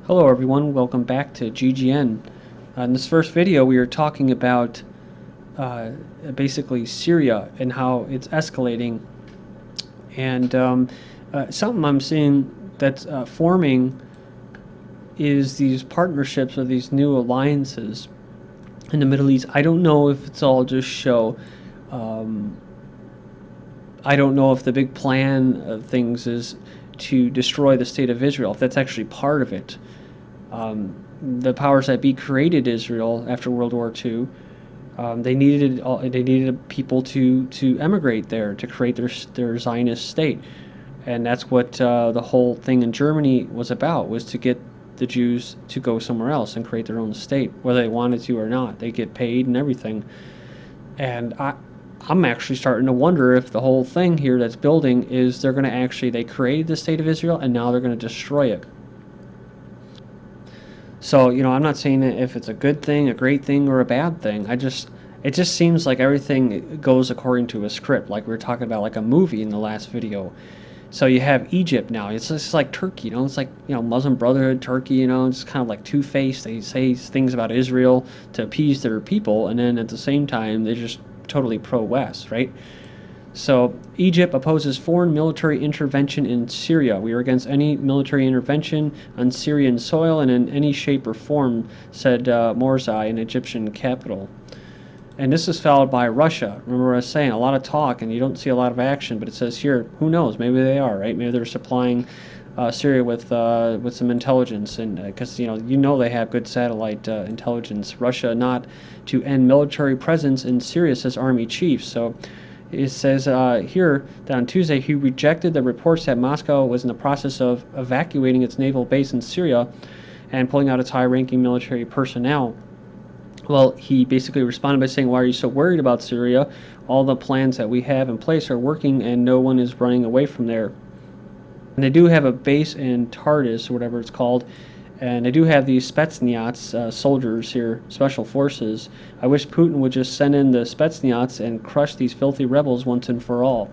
Hello everyone, welcome back to GGN. In this first video we are talking about basically Syria and how it's escalating, and something I'm seeing that's forming is these partnerships or these new alliances in the Middle East. I don't know if it's all just show. I don't know if the big plan of things is to destroy the state of Israel, if that's actually part of it. The powers that be created Israel after World War II. They needed people to emigrate there to create their Zionist state, and that's what the whole thing in Germany was about, was to get the Jews to go somewhere else and create their own state, whether they wanted to or not. They get paid and everything. And I'm actually starting to wonder if the whole thing here that's building is they created the state of Israel and now they're going to destroy it. So, I'm not saying if it's a good thing, a great thing, or a bad thing. It just seems like everything goes according to a script, like we were talking about, like a movie in the last video. So you have Egypt now. It's just like Turkey, It's like, Muslim Brotherhood, Turkey, It's kind of like two-faced. They say things about Israel to appease their people, and then at the same time, they're just totally pro-West, right? So Egypt opposes foreign military intervention in Syria. We are against any military intervention on Syrian soil and in any shape or form, said Morsi, an Egyptian capital. And this is followed by Russia. Remember I was saying, a lot of talk and you don't see a lot of action, but it says here, who knows, maybe they are, right? Maybe they're supplying Syria with some intelligence, and because they have good satellite intelligence. Russia not to end military presence in Syria, says army chief. So it says here that on Tuesday he rejected the reports that Moscow was in the process of evacuating its naval base in Syria and pulling out its high-ranking military personnel. Well, he basically responded by saying, why are you so worried about Syria? All the plans that we have in place are working and no one is running away from there. And they do have a base in Tartus, or whatever it's called, and they do have these Spetsnaz soldiers here, special forces. I wish Putin would just send in the Spetsnaz and crush these filthy rebels once and for all.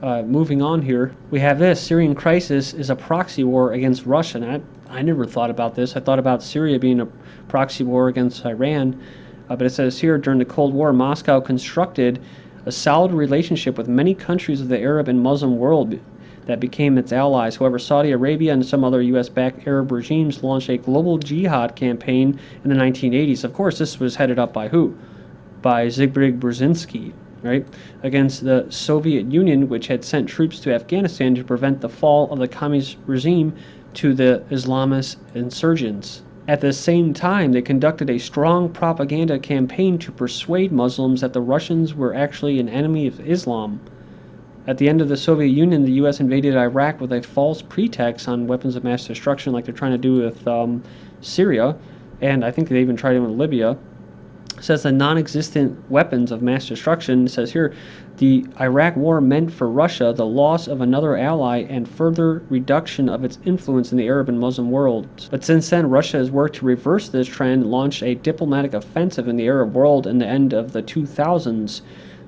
Moving on here, we have this. Syrian crisis is a proxy war against Russia. And I never thought about this. I thought about Syria being a proxy war against Iran. But it says here, during the Cold War, Moscow constructed a solid relationship with many countries of the Arab and Muslim world that became its allies. However, Saudi Arabia and some other U.S.-backed Arab regimes launched a global jihad campaign in the 1980s. Of course, this was headed up by who? By Zbigniew Brzezinski, right? Against the Soviet Union, which had sent troops to Afghanistan to prevent the fall of the communist regime to the Islamist insurgents. At the same time, they conducted a strong propaganda campaign to persuade Muslims that the Russians were actually an enemy of Islam. At the end of the Soviet Union, the U.S. invaded Iraq with a false pretext on weapons of mass destruction, like they're trying to do with Syria, and I think they even tried it with Libya. It says the non-existent weapons of mass destruction. It says here, the Iraq war meant for Russia the loss of another ally and further reduction of its influence in the Arab and Muslim world. But since then, Russia has worked to reverse this trend, launched a diplomatic offensive in the Arab world in the end of the 2000s.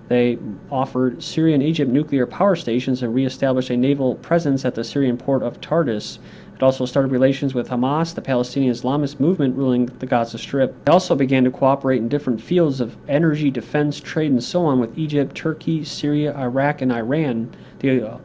They offered Syria and Egypt nuclear power stations and reestablished a naval presence at the Syrian port of Tartus. It also started relations with Hamas, the Palestinian Islamist movement ruling the Gaza Strip. They also began to cooperate in different fields of energy, defense, trade, and so on with Egypt, Turkey, Syria, Iraq, and Iran.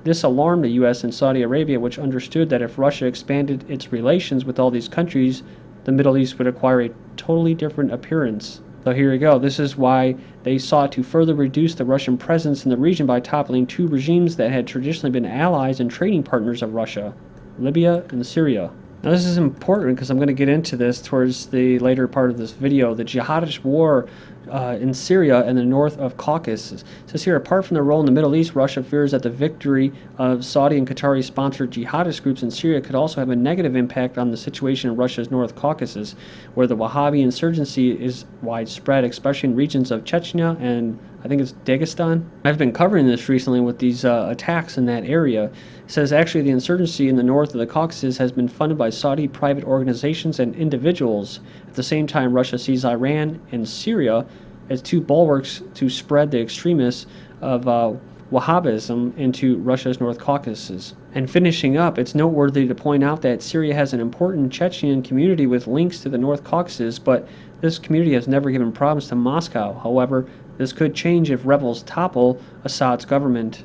This alarmed the U.S. and Saudi Arabia, which understood that if Russia expanded its relations with all these countries, the Middle East would acquire a totally different appearance. So here we go. This is why they sought to further reduce the Russian presence in the region by toppling two regimes that had traditionally been allies and trading partners of Russia, Libya and Syria. Now this is important because I'm going to get into this towards the later part of this video. The jihadist war in Syria and the north of Caucasus. It says here, apart from their role in the Middle East, Russia fears that the victory of Saudi and Qatari-sponsored jihadist groups in Syria could also have a negative impact on the situation in Russia's North Caucasus, where the Wahhabi insurgency is widespread, especially in regions of Chechnya and I think it's Dagestan. I've been covering this recently with these attacks in that area. It says actually the insurgency in the north of the Caucasus has been funded by Saudi private organizations and individuals. At the same time, Russia sees Iran and Syria as two bulwarks to spread the extremists of Wahhabism into Russia's North Caucasus. And finishing up, it's noteworthy to point out that Syria has an important Chechen community with links to the North Caucasus, but this community has never given problems to Moscow. However, this could change if rebels topple Assad's government.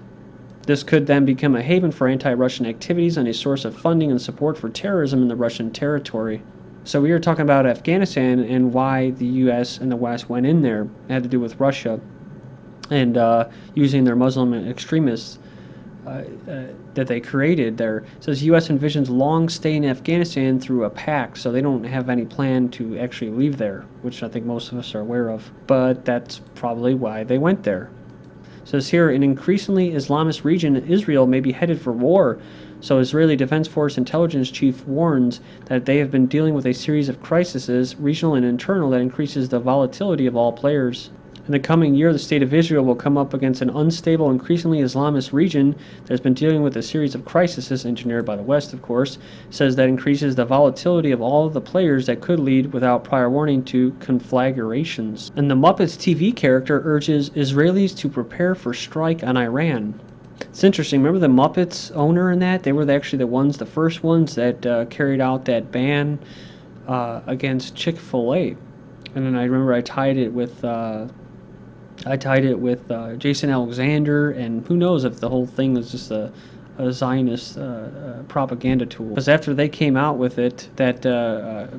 This could then become a haven for anti-Russian activities and a source of funding and support for terrorism in the Russian territory. So we are talking about Afghanistan and why the U.S. and the West went in there. It had to do with Russia and using their Muslim extremists that they created there. It says U.S. envisions long stay in Afghanistan through a pact, so they don't have any plan to actually leave there, which I think most of us are aware of. But that's probably why they went there. It says here, an increasingly Islamist region, Israel may be headed for war. So Israeli Defense Force intelligence chief warns that they have been dealing with a series of crises, regional and internal, that increases the volatility of all players. In the coming year, the state of Israel will come up against an unstable, increasingly Islamist region that has been dealing with a series of crises, engineered by the West, of course, says that increases the volatility of all of the players that could lead, without prior warning, to conflagrations. And the Muppets TV character urges Israelis to prepare for strike on Iran. It's interesting. Remember the Muppets owner in that? They were actually the first ones that carried out that ban against Chick-fil-A. And then I remember I tied it with Jason Alexander, and who knows if the whole thing was just a Zionist propaganda tool. Because after they came out with it, that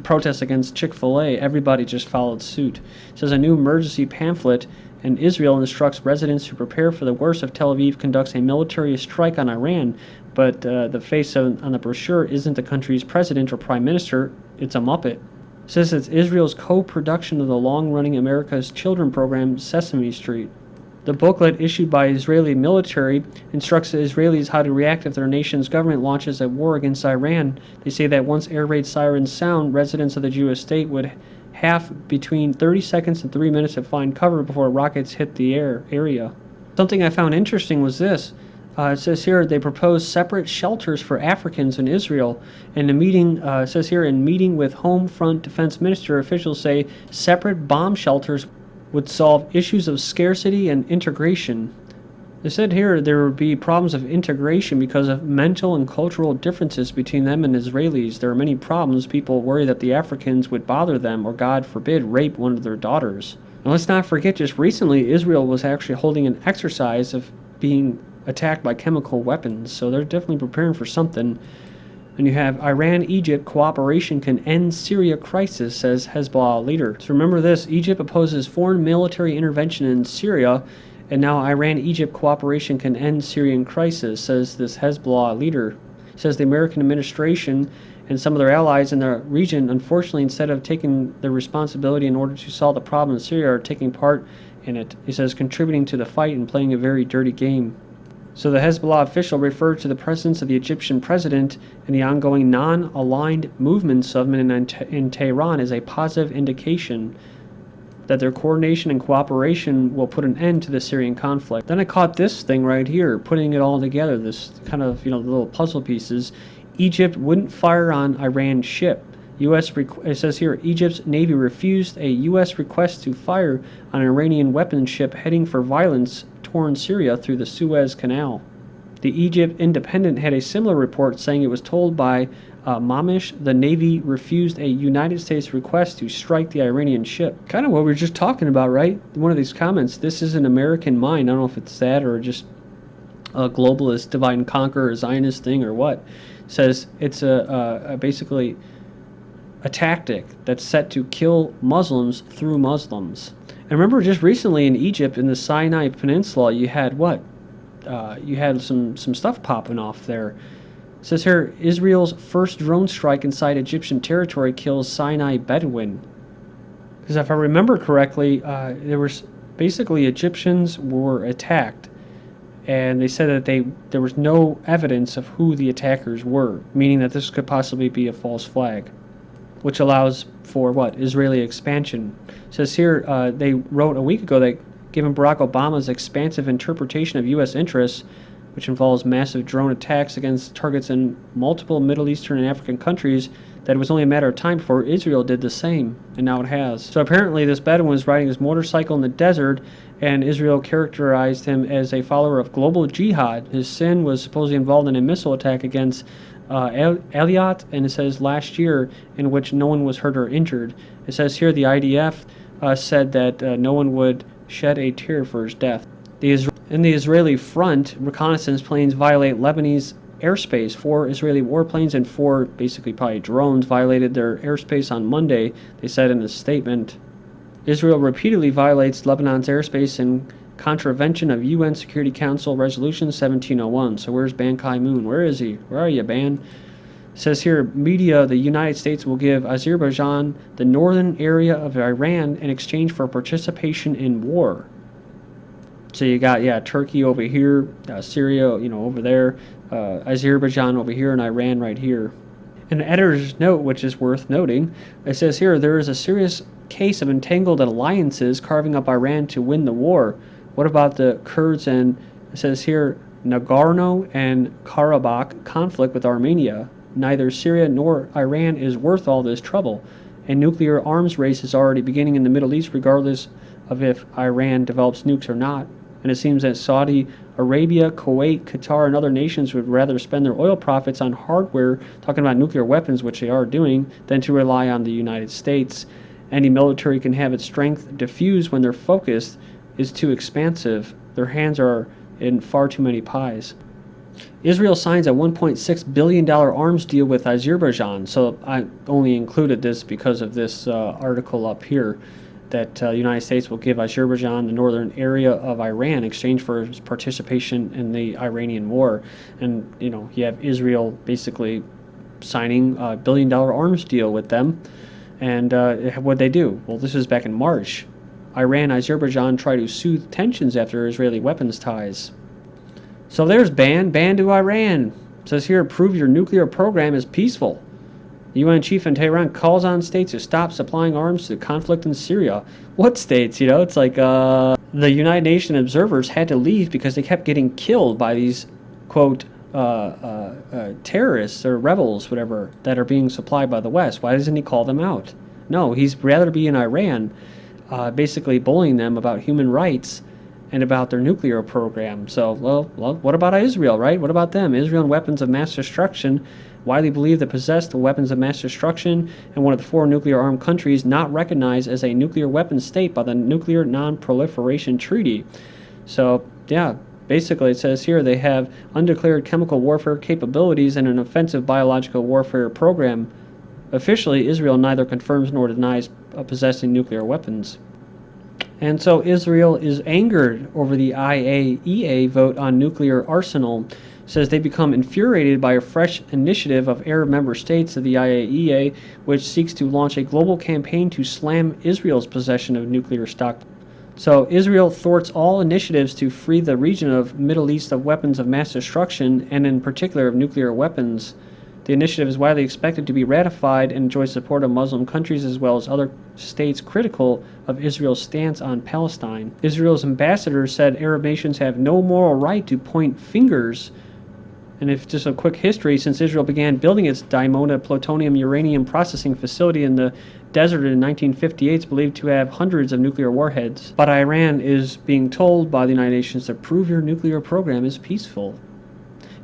protest against Chick-fil-A, everybody just followed suit. It says a new emergency pamphlet, and Israel instructs residents to prepare for the worst if Tel Aviv conducts a military strike on Iran. But the face on the brochure isn't the country's president or prime minister, it's a Muppet. It says it's Israel's co-production of the long-running America's Children program, Sesame Street. The booklet issued by Israeli military instructs the Israelis how to react if their nation's government launches a war against Iran. They say that once air raid sirens sound, residents of the Jewish state would have between 30 seconds and 3 minutes to find cover before rockets hit the area. Something I found interesting was this. It says here they propose separate shelters for Africans in Israel. In a meeting, it says here, in meeting with Home Front Defense Minister, officials say separate bomb shelters would solve issues of scarcity and integration. They said here there would be problems of integration because of mental and cultural differences between them and Israelis. There are many problems. People worry that the Africans would bother them or, God forbid, rape one of their daughters. And let's not forget, just recently, Israel was actually holding an exercise of being attacked by chemical weapons, so they're definitely preparing for something. And you have Iran-Egypt cooperation can end Syria crisis, says Hezbollah leader. So remember this, Egypt opposes foreign military intervention in Syria, and now Iran-Egypt cooperation can end Syrian crisis, says this Hezbollah leader. He says the American administration and some of their allies in the region, unfortunately, instead of taking the responsibility in order to solve the problem in Syria, are taking part in it. He says contributing to the fight and playing a very dirty game. So the Hezbollah official referred to the presence of the Egyptian president and the ongoing non-aligned movements of men in Tehran as a positive indication that their coordination and cooperation will put an end to the Syrian conflict. Then I caught this thing right here, putting it all together, this kind of, little puzzle pieces. Egypt wouldn't fire on Iran's ship. It says here, Egypt's Navy refused a U.S. request to fire on an Iranian weapons ship heading for violence torn Syria through the Suez Canal. The Egypt Independent had a similar report saying it was told by Mamish the Navy refused a United States request to strike the Iranian ship. Kind of what we were just talking about, right? One of these comments, this is an American mind. I don't know if it's that or just a globalist divide and conquer or Zionist thing or what. It says it's basically a tactic that's set to kill Muslims through Muslims. And remember, just recently in Egypt, in the Sinai Peninsula, you had what? You had some stuff popping off there. It says here, Israel's first drone strike inside Egyptian territory kills Sinai Bedouin. Because if I remember correctly, there was basically Egyptians were attacked, and they said that there was no evidence of who the attackers were, meaning that this could possibly be a false flag, which allows for what? Israeli expansion. It says here, they wrote a week ago that given Barack Obama's expansive interpretation of U.S. interests, which involves massive drone attacks against targets in multiple Middle Eastern and African countries, that it was only a matter of time before Israel did the same, and now it has. So apparently this Bedouin was riding his motorcycle in the desert, and Israel characterized him as a follower of global jihad. His sin was supposedly involved in a missile attack against Eilat, and it says last year, in which no one was hurt or injured. It says here the IDF said that no one would shed a tear for his death. In the Israeli front, reconnaissance planes violate Lebanese airspace. 4 Israeli warplanes and 4, basically probably drones, violated their airspace on Monday, they said in a statement. Israel repeatedly violates Lebanon's airspace in contravention of UN Security Council Resolution 1701. So where's Ban Ki-moon? Where is he? Where are you, Ban? It says here, media, the United States will give Azerbaijan the northern area of Iran in exchange for participation in war. So you got, Turkey over here, Syria, over there, Azerbaijan over here, and Iran right here. An editor's note, which is worth noting, it says here, there is a serious case of entangled alliances carving up Iran to win the war. What about the Kurds and, it says here, Nagorno and Karabakh conflict with Armenia? Neither Syria nor Iran is worth all this trouble. A nuclear arms race is already beginning in the Middle East, regardless of if Iran develops nukes or not. And it seems that Saudi Arabia, Kuwait, Qatar, and other nations would rather spend their oil profits on hardware, talking about nuclear weapons, which they are doing, than to rely on the United States. Any military can have its strength diffused when their focus is too expansive. Their hands are in far too many pies. Israel signs a $1.6 billion arms deal with Azerbaijan. So I only included this because of this article up here, that the United States will give Azerbaijan the northern area of Iran in exchange for its participation in the Iranian war. And, you have Israel basically signing a $1 billion arms deal with them. And what'd they do? Well, this was back in March. Iran and Azerbaijan try to soothe tensions after Israeli weapons ties. So there's ban to Iran. It says here, prove your nuclear program is peaceful. The UN chief in Tehran calls on states to stop supplying arms to the conflict in Syria. What states? It's like the United Nations observers had to leave because they kept getting killed by these, quote, terrorists or rebels, whatever, that are being supplied by the West. Why doesn't he call them out? No, he's rather be in Iran, basically bullying them about human rights and about their nuclear program. So, well, what about Israel, right? What about them? Israel and weapons of mass destruction, widely believed to possess the weapons of mass destruction, and one of the 4 nuclear-armed countries not recognized as a nuclear weapons state by the Nuclear Non-Proliferation Treaty. So, basically it says here they have undeclared chemical warfare capabilities and an offensive biological warfare program. Officially, Israel neither confirms nor denies possessing nuclear weapons. And so Israel is angered over the IAEA vote on nuclear arsenal. It says they become infuriated by a fresh initiative of Arab member states of the IAEA, which seeks to launch a global campaign to slam Israel's possession of nuclear stock. So Israel thwarts all initiatives to free the region of Middle East of weapons of mass destruction, and in particular of nuclear weapons. The initiative is widely expected to be ratified and enjoys support of Muslim countries as well as other states critical of Israel's stance on Palestine. Israel's ambassador said Arab nations have no moral right to point fingers. And if just a quick history, since Israel began building its Dimona plutonium uranium processing facility in the desert in 1958, it's believed to have hundreds of nuclear warheads. But Iran is being told by the United Nations to prove your nuclear program is peaceful.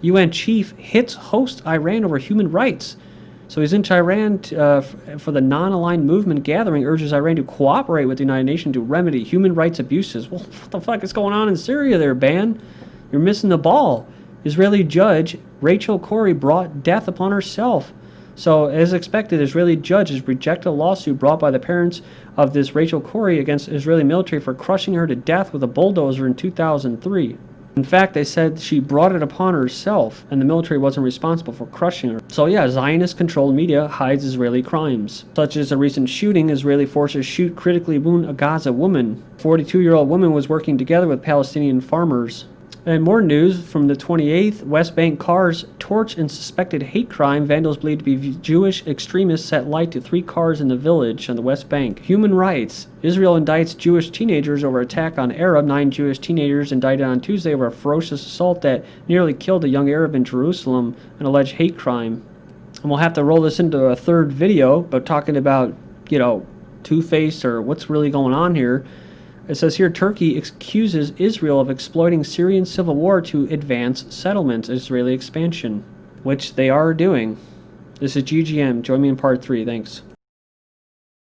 UN chief hits host Iran over human rights. So he's into Iran for the non-aligned movement gathering, urges Iran to cooperate with the United Nations to remedy human rights abuses. Well, what the fuck is going on in Syria there, Ban? You're missing the ball. Israeli judge Rachel Corrie brought death upon herself. So, as expected, Israeli judge has rejected a lawsuit brought by the parents of this Rachel Corrie against Israeli military for crushing her to death with a bulldozer in 2003. In fact, they said she brought it upon herself, and the military wasn't responsible for crushing her. So Zionist-controlled media hides Israeli crimes, such as a recent shooting. Israeli forces shoot, critically wound a Gaza woman. A 42-year-old woman was working together with Palestinian farmers. And more news from the 28th, West Bank cars torch in suspected hate crime. Vandals believed to be Jewish extremists set light to 3 cars in the village on the West Bank. Human rights. Israel indicts Jewish teenagers over attack on Arab. 9 Jewish teenagers indicted on Tuesday over a ferocious assault that nearly killed a young Arab in Jerusalem, an alleged hate crime. And we'll have to roll this into a third video, but talking about, you know, Two-Face or what's really going on here. It says here, Turkey accuses Israel of exploiting Syrian civil war to advance settlements, Israeli expansion, which they are doing. This is GGN. Join me in part 3. Thanks.